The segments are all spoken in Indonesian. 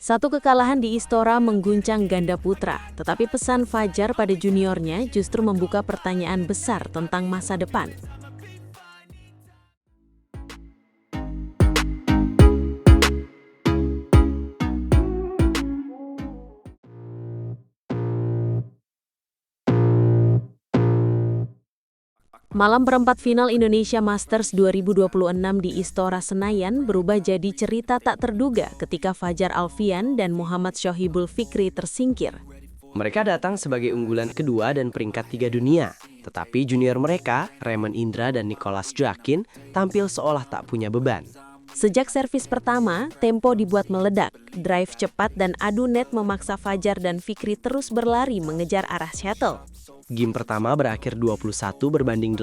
Satu kekalahan di Istora mengguncang ganda putra, tetapi pesan Fajar pada juniornya justru membuka pertanyaan besar tentang masa depan. Malam perempat final Indonesia Masters 2026 di Istora Senayan berubah jadi cerita tak terduga ketika Fajar Alfian dan Muhammad Shohibul Fikri tersingkir. Mereka datang sebagai unggulan kedua dan peringkat 3 dunia. Tetapi junior mereka, Raymond Indra dan Nicholas Joaquin, tampil seolah tak punya beban. Sejak servis pertama, tempo dibuat meledak, drive cepat dan adu net memaksa Fajar dan Fikri terus berlari mengejar arah shuttle. Game pertama berakhir 21-18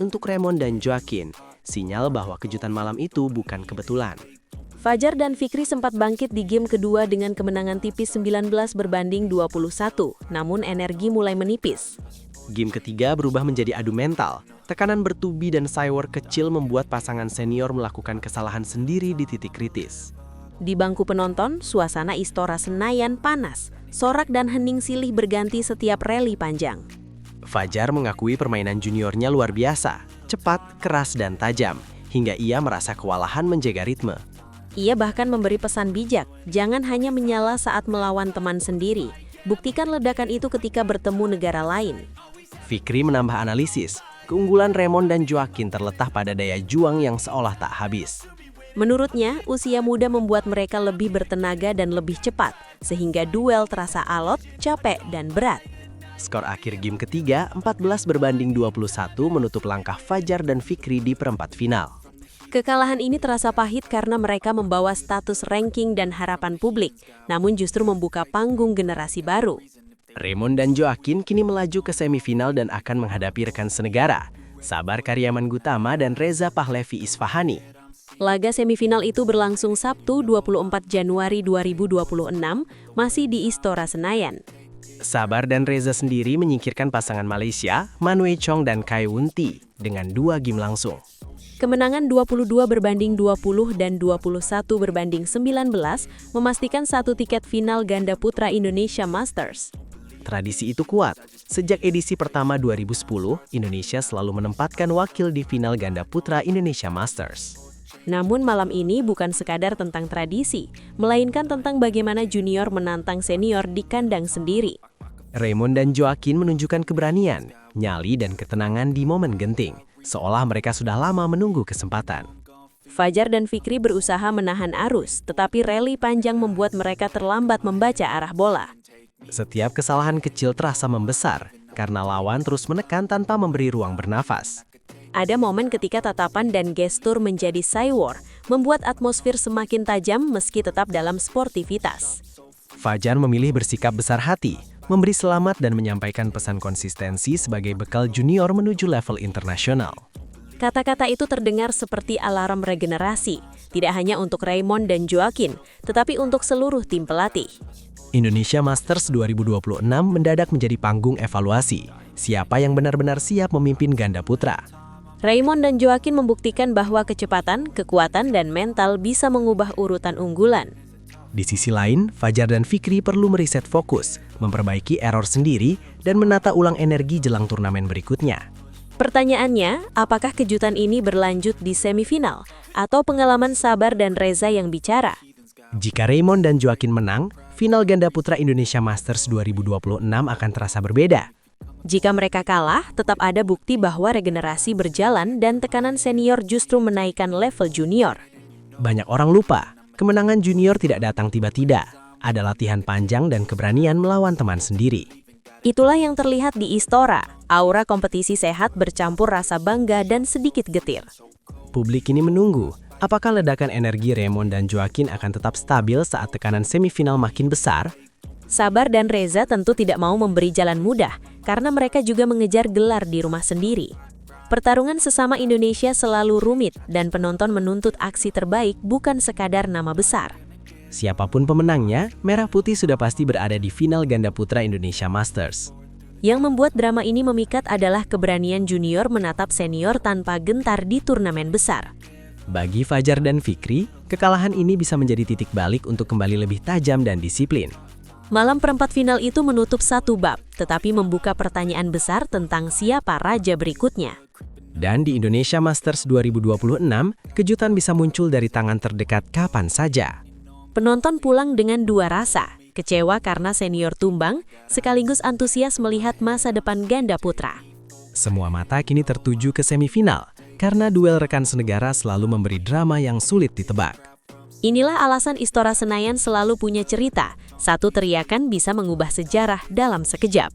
untuk Raymond dan Joaquin. Sinyal bahwa kejutan malam itu bukan kebetulan. Fajar dan Fikri sempat bangkit di game kedua dengan kemenangan tipis 19-21, namun energi mulai menipis. Game ketiga berubah menjadi adu mental. Tekanan bertubi dan sidewalk kecil membuat pasangan senior melakukan kesalahan sendiri di titik kritis. Di bangku penonton, suasana Istora Senayan panas. Sorak dan hening silih berganti setiap rally panjang. Fajar mengakui permainan juniornya luar biasa, cepat, keras, dan tajam, hingga ia merasa kewalahan menjaga ritme. Ia bahkan memberi pesan bijak, jangan hanya menyala saat melawan teman sendiri. Buktikan ledakan itu ketika bertemu negara lain. Fikri menambah analisis, keunggulan Raymond dan Joaquin terletak pada daya juang yang seolah tak habis. Menurutnya, usia muda membuat mereka lebih bertenaga dan lebih cepat, sehingga duel terasa alot, capek, dan berat. Skor akhir game ketiga 14-21 menutup langkah Fajar dan Fikri di perempat final. Kekalahan ini terasa pahit karena mereka membawa status ranking dan harapan publik, namun justru membuka panggung generasi baru. Raymond dan Joaquin kini melaju ke semifinal dan akan menghadapi rekan senegara, Sabar Karyaman Gutama dan Reza Pahlevi Isfahani. Laga semifinal itu berlangsung Sabtu 24 Januari 2026, masih di Istora Senayan. Sabar dan Reza sendiri menyingkirkan pasangan Malaysia, Man Wei Chong dan Kai Wun Ti, dengan 2 game langsung. Kemenangan 22-20 dan 21-19 memastikan satu tiket final ganda putra Indonesia Masters. Tradisi itu kuat. Sejak edisi pertama 2010, Indonesia selalu menempatkan wakil di final ganda putra Indonesia Masters. Namun malam ini bukan sekadar tentang tradisi, melainkan tentang bagaimana junior menantang senior di kandang sendiri. Raymond dan Joaquin menunjukkan keberanian, nyali dan ketenangan di momen genting, seolah mereka sudah lama menunggu kesempatan. Fajar dan Fikri berusaha menahan arus, tetapi rally panjang membuat mereka terlambat membaca arah bola. Setiap kesalahan kecil terasa membesar, karena lawan terus menekan tanpa memberi ruang bernafas. Ada momen ketika tatapan dan gestur menjadi sidewalk, membuat atmosfer semakin tajam meski tetap dalam sportivitas. Fajar memilih bersikap besar hati, memberi selamat dan menyampaikan pesan konsistensi sebagai bekal junior menuju level internasional. Kata-kata itu terdengar seperti alarm regenerasi, tidak hanya untuk Raymond dan Joaquin, tetapi untuk seluruh tim pelatih. Indonesia Masters 2026 mendadak menjadi panggung evaluasi, siapa yang benar-benar siap memimpin ganda putra. Raymond dan Joaquin membuktikan bahwa kecepatan, kekuatan, dan mental bisa mengubah urutan unggulan. Di sisi lain, Fajar dan Fikri perlu meriset fokus, memperbaiki error sendiri, dan menata ulang energi jelang turnamen berikutnya. Pertanyaannya, apakah kejutan ini berlanjut di semifinal, atau pengalaman Sabar dan Reza yang bicara? Jika Raymond dan Joaquin menang, final ganda putra Indonesia Masters 2026 akan terasa berbeda. Jika mereka kalah, tetap ada bukti bahwa regenerasi berjalan dan tekanan senior justru menaikkan level junior. Banyak orang lupa, kemenangan junior tidak datang tiba-tiba. Ada latihan panjang dan keberanian melawan teman sendiri. Itulah yang terlihat di Istora, aura kompetisi sehat bercampur rasa bangga dan sedikit getir. Publik ini menunggu, apakah ledakan energi Raymond dan Joaquin akan tetap stabil saat tekanan semifinal makin besar? Sabar dan Reza tentu tidak mau memberi jalan mudah, karena mereka juga mengejar gelar di rumah sendiri. Pertarungan sesama Indonesia selalu rumit, dan penonton menuntut aksi terbaik bukan sekadar nama besar. Siapapun pemenangnya, Merah Putih sudah pasti berada di final ganda putra Indonesia Masters. Yang membuat drama ini memikat adalah keberanian junior menatap senior tanpa gentar di turnamen besar. Bagi Fajar dan Fikri, kekalahan ini bisa menjadi titik balik untuk kembali lebih tajam dan disiplin. Malam perempat final itu menutup satu bab, tetapi membuka pertanyaan besar tentang siapa raja berikutnya. Dan di Indonesia Masters 2026, kejutan bisa muncul dari tangan terdekat kapan saja. Penonton pulang dengan dua rasa, kecewa karena senior tumbang, sekaligus antusias melihat masa depan ganda putra. Semua mata kini tertuju ke semifinal, karena duel rekan senegara selalu memberi drama yang sulit ditebak. Inilah alasan Istora Senayan selalu punya cerita, satu teriakan bisa mengubah sejarah dalam sekejap.